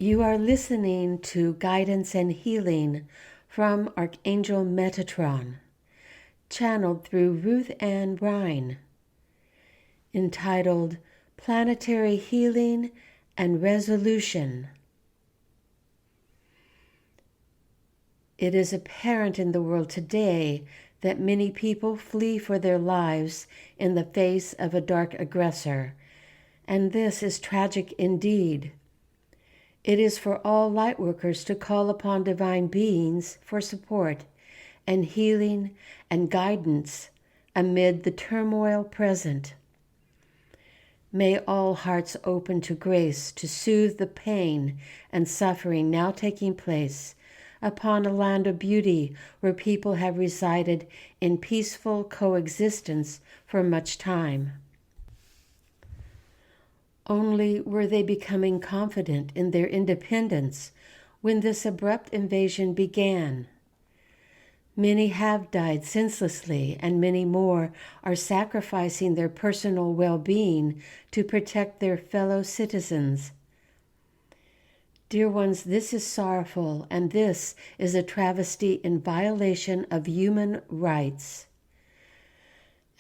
You are listening to Guidance and Healing from Archangel Metatron, channeled through Ruth Ann Rhine, entitled Planetary Healing and Resolution. It is apparent in the world today that many people flee for their lives in the face of a dark aggressor, and this is tragic indeed. It is for all lightworkers to call upon divine beings for support and healing and guidance amid the turmoil present. May all hearts open to grace to soothe the pain and suffering now taking place upon a land of beauty where people have resided in peaceful coexistence for much time. Only were they becoming confident in their independence when this abrupt invasion began. Many have died senselessly, and many more are sacrificing their personal well-being to protect their fellow citizens. Dear ones, this is sorrowful, and this is a travesty in violation of human rights.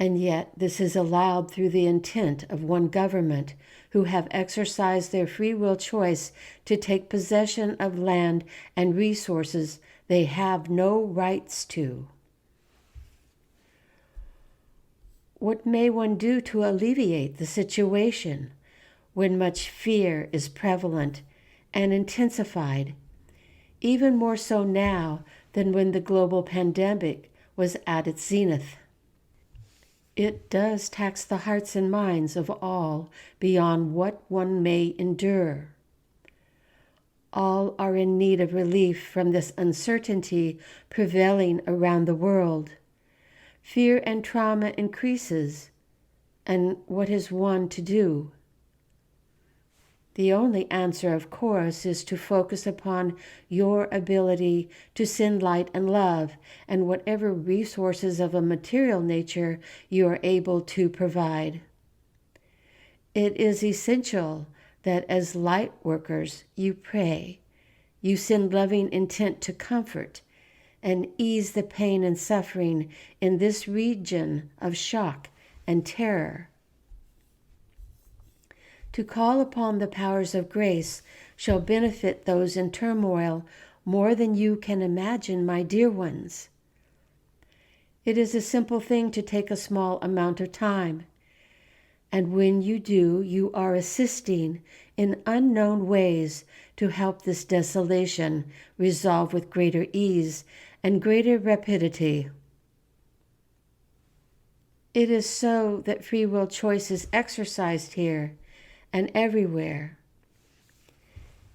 And yet this is allowed through the intent of one government who have exercised their free will choice to take possession of land and resources they have no rights to. What may one do to alleviate the situation when much fear is prevalent and intensified, even more so now than when the global pandemic was at its zenith? It does tax the hearts and minds of all beyond what one may endure. All are in need of relief from this uncertainty prevailing around the world. Fear and trauma increases, and what is one to do? The only answer, of course, is to focus upon your ability to send light and love and whatever resources of a material nature you are able to provide. It is essential that as light workers you pray, you send loving intent to comfort and ease the pain and suffering in this region of shock and terror. To call upon the powers of grace shall benefit those in turmoil more than you can imagine, my dear ones. It is a simple thing to take a small amount of time, and when you do, you are assisting in unknown ways to help this desolation resolve with greater ease and greater rapidity. It is so that free will choice is exercised here and everywhere.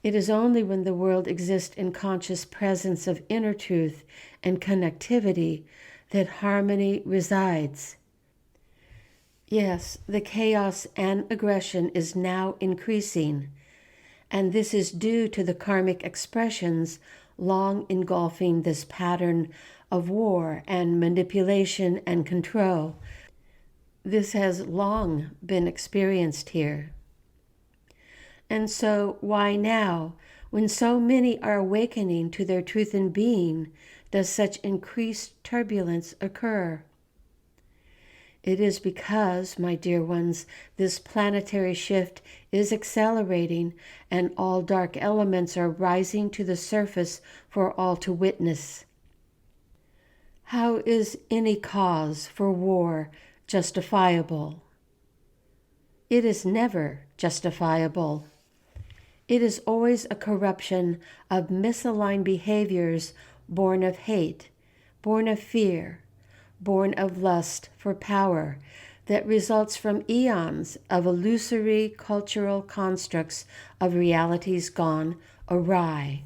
It is only when the world exists in conscious presence of inner truth and connectivity that harmony resides. Yes, the chaos and aggression is now increasing, and this is due to the karmic expressions long engulfing this pattern of war and manipulation and control. This has long been experienced here. And so why now, when so many are awakening to their truth and being, does such increased turbulence occur? It is because, my dear ones, this planetary shift is accelerating and all dark elements are rising to the surface for all to witness. How is any cause for war justifiable? It is never justifiable. It is always a corruption of misaligned behaviors born of hate, born of fear, born of lust for power, that results from eons of illusory cultural constructs of realities gone awry.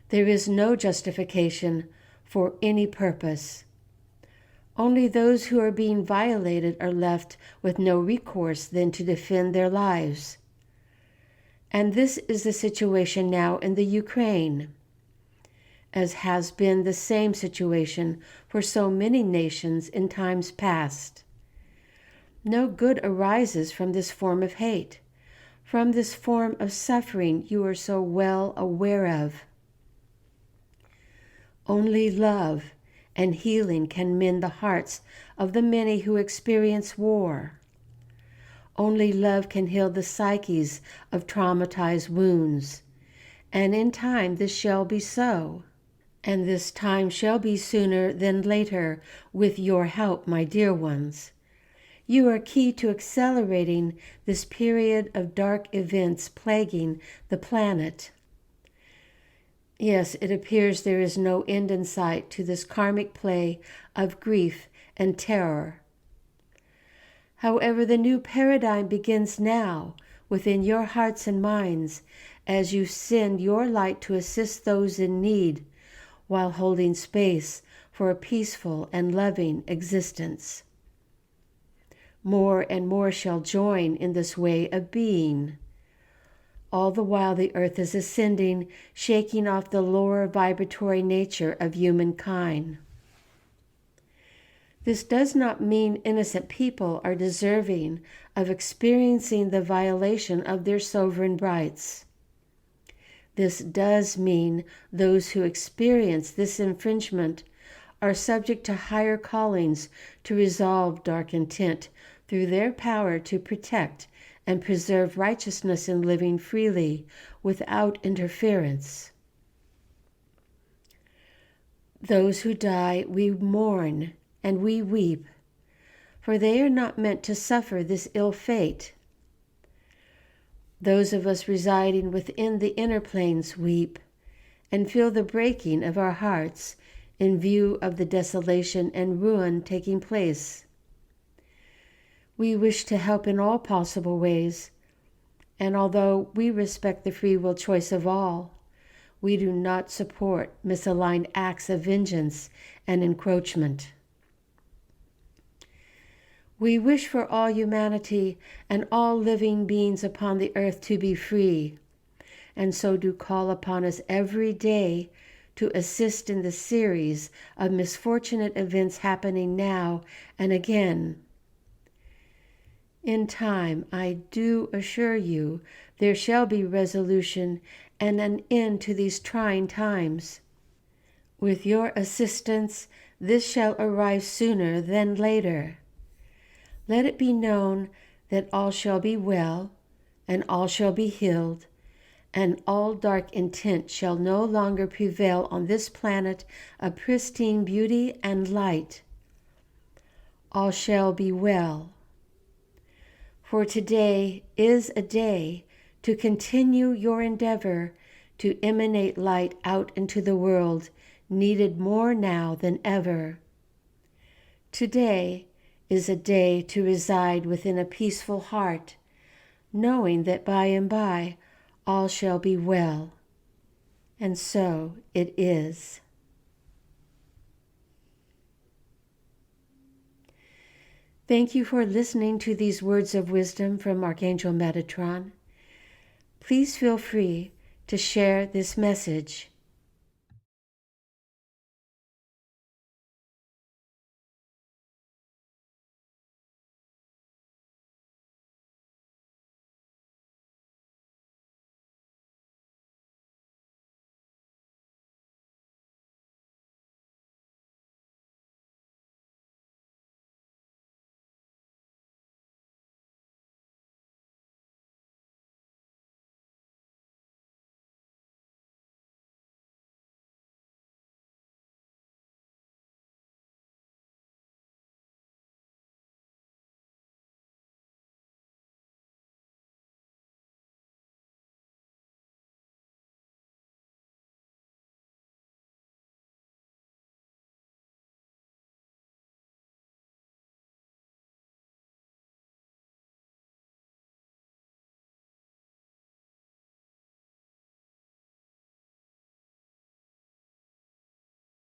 There is no justification for any purpose. Only those who are being violated are left with no recourse than to defend their lives. And this is the situation now in the Ukraine, as has been the same situation for so many nations in times past. No good arises from this form of hate, from this form of suffering you are so well aware of. Only love and healing can mend the hearts of the many who experience war. Only love can heal the psyches of traumatized wounds, and in time this shall be so. And this time shall be sooner than later with your help, my dear ones. You are key to accelerating this period of dark events plaguing the planet. Yes, it appears there is no end in sight to this karmic play of grief and terror. However, the new paradigm begins now within your hearts and minds as you send your light to assist those in need while holding space for a peaceful and loving existence. More and more shall join in this way of being. All the while the earth is ascending, shaking off the lower vibratory nature of humankind. This does not mean innocent people are deserving of experiencing the violation of their sovereign rights. This does mean those who experience this infringement are subject to higher callings to resolve dark intent through their power to protect and preserve righteousness in living freely without interference. Those who die, we mourn and we weep, for they are not meant to suffer this ill fate. Those of us residing within the inner planes weep and feel the breaking of our hearts in view of the desolation and ruin taking place. We wish to help in all possible ways, and although we respect the free will choice of all, we do not support misaligned acts of vengeance and encroachment. We wish for all humanity and all living beings upon the earth to be free, and so do call upon us every day to assist in the series of misfortunate events happening now and again. In time, I do assure you, there shall be resolution and an end to these trying times. With your assistance, this shall arrive sooner than later. Let it be known that all shall be well, and all shall be healed, and all dark intent shall no longer prevail on this planet of pristine beauty and light. All shall be well. For today is a day to continue your endeavor to emanate light out into the world, needed more now than ever. Today is a day to reside within a peaceful heart, knowing that by and by all shall be well. And so it is. Thank you for listening to these words of wisdom from Archangel Metatron. Please feel free to share this message